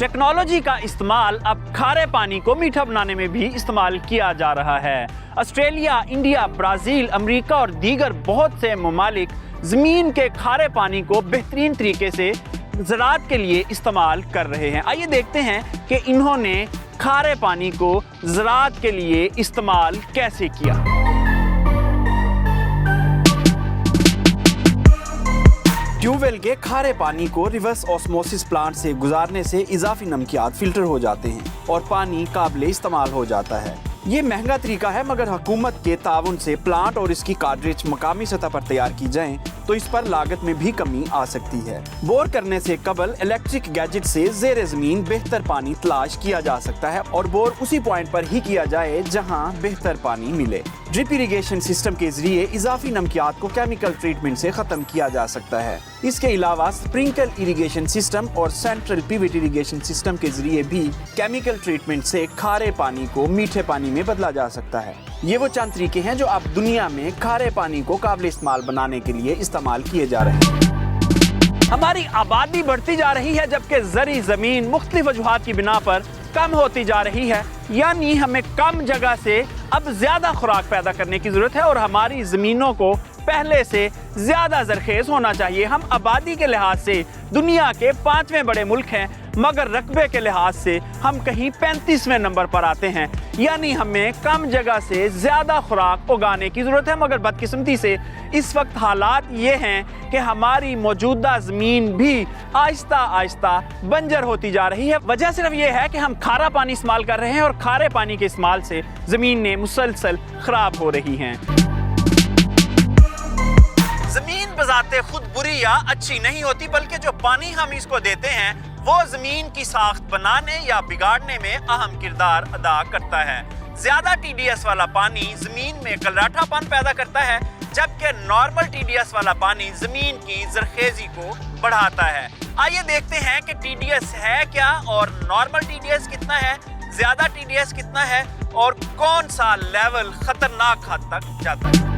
Technology का इस्तेमाल अब खारे पानी को मीठा बनाने में भी इस्तेमाल किया जा रहा है। ऑस्ट्रेलिया, इंडिया, ब्राज़ील, अमेरिका और दीगर बहुत से ममालिक ज़मीन के खारे पानी को बेहतरीन तरीके से ज़राअत के लिए इस्तेमाल कर रहे हैं। आइए देखते हैं कि इन्होंने खारे पानी को ज़राअत के लिए इस्तेमाल कैसे किया। ट्यूबवेल के खारे पानी को रिवर्स ऑस्मोसिस प्लांट से गुजारने से इजाफी नमकियात फिल्टर हो जाते हैं और पानी काबिल इस्तेमाल हो जाता है। ये महंगा तरीका है, मगर हुकूमत के ताउन से प्लांट और इसकी कार्ट्रिज मकामी सतह पर तैयार की जाएं तो इस पर लागत में भी कमी आ सकती है। बोर करने से कबल इलेक्ट्रिक गैजेट से ज़ेरे ज़मीन बेहतर पानी तलाश किया जा सकता है और बोर उसी पॉइंट पर ही किया जाए जहां बेहतर पानी मिले। ड्रिप इरिगेशन सिस्टम के जरिए इजाफी नमकियात को केमिकल ट्रीटमेंट से खत्म किया जा सकता है। इसके अलावा स्प्रिंकल इरिगेशन सिस्टम और सेंट्रल पिवट इरिगेशन सिस्टम के जरिए भी केमिकल ट्रीटमेंट से खारे पानी को मीठे पानी में बदला जा सकता है। ये वो चंद तरीके हैं जो अब दुनिया में खारे पानी को काबिल इस्तेमाल बनाने के लिए इस्तेमाल किए जा रहे हैं। हमारी आबादी बढ़ती जा रही है, जबकि ज़री ज़मीन मुख्तलिफ वजूहात की बिना पर कम होती जा रही है। यानी हमें कम जगह से अब ज्यादा खुराक पैदा करने की जरूरत है और हमारी जमीनों को पहले से ज्यादा जरखेज होना चाहिए। हम आबादी के लिहाज से दुनिया के 5वें बड़े मुल्क हैं, मगर रकबे के लिहाज से हम कहीं 35वें नंबर पर आते हैं। यानी हमें कम जगह से ज्यादा खुराक उगाने की जरूरत है, मगर बदकिस्मती से इस वक्त हालात ये हैं कि हमारी मौजूदा जमीन भी आहिस्ता आहिस्ता बंजर होती जा रही है। वजह सिर्फ ये है कि हम खारा पानी इस्तेमाल कर रहे हैं और खारे पानी के इस्तेमाल से जमीनें मुसलसल खराब हो रही हैं। जमीन बजाते खुद बुरी या अच्छी नहीं होती, बल्कि जो पानी हम इसको देते हैं वो जमीन की साख्त बनाने या बिगाड़ने में अहम किरदार अदा करता है। ज्यादा टीडीएस वाला पानी जमीन में कलराठापन पैदा करता है, जबकि नॉर्मल टीडीएस वाला पानी जमीन की जरखेजी को बढ़ाता है। आइए देखते हैं कि टीडीएस है क्या और नॉर्मल टीडीएस कितना है, ज्यादा टीडीएस कितना है और कौन सा लेवल खतरनाक हद तक जाता है।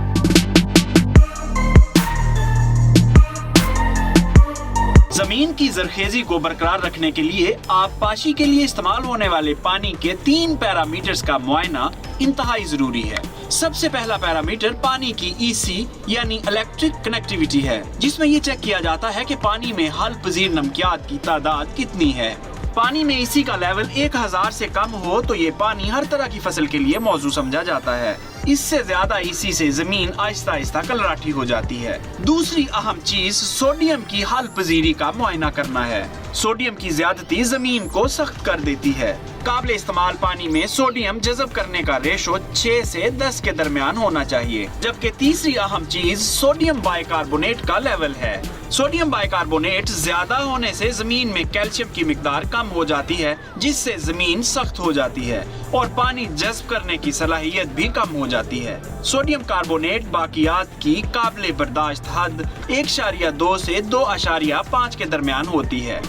जमीन की जरखेजी को बरकरार रखने के लिए आबपाशी के लिए इस्तेमाल होने वाले पानी के 3 पैरामीटर्स का मुआयना इंतहाई जरूरी है। सबसे पहला पैरामीटर पानी की ईसी यानी इलेक्ट्रिक कनेक्टिविटी है, जिसमें ये चेक किया जाता है कि पानी में हल पजीर नमकियात की तादाद कितनी है। पानी में ईसी का लेवल 1000 से कम हो तो ये पानी हर तरह की फसल के लिए मौजू समझा जाता है। इससे ज्यादा ईसी से जमीन आहिस्ता आहिस्ता कलराठी हो जाती है। दूसरी अहम चीज सोडियम की हल पजीरी का मुआयना करना है। सोडियम की ज्यादती जमीन को सख्त कर देती है। काबिल इस्तेमाल पानी में सोडियम जज़ब करने का रेशो 6 से 10 के दरमियान होना चाहिए। जबकि तीसरी अहम चीज सोडियम बाइकार्बोनेट का लेवल है। सोडियम बाइकार्बोनेट ज्यादा होने से जमीन में कैल्शियम की मिकदार कम हो जाती है, जिससे जमीन सख्त हो जाती है और पानी जज़ब करने की सलाहियत भी कम हो जाती है। सोडियम कार्बोनेट बाकियात की काबिल बर्दाश्त हद 1.2 से 2.5 के दरमियान होती है।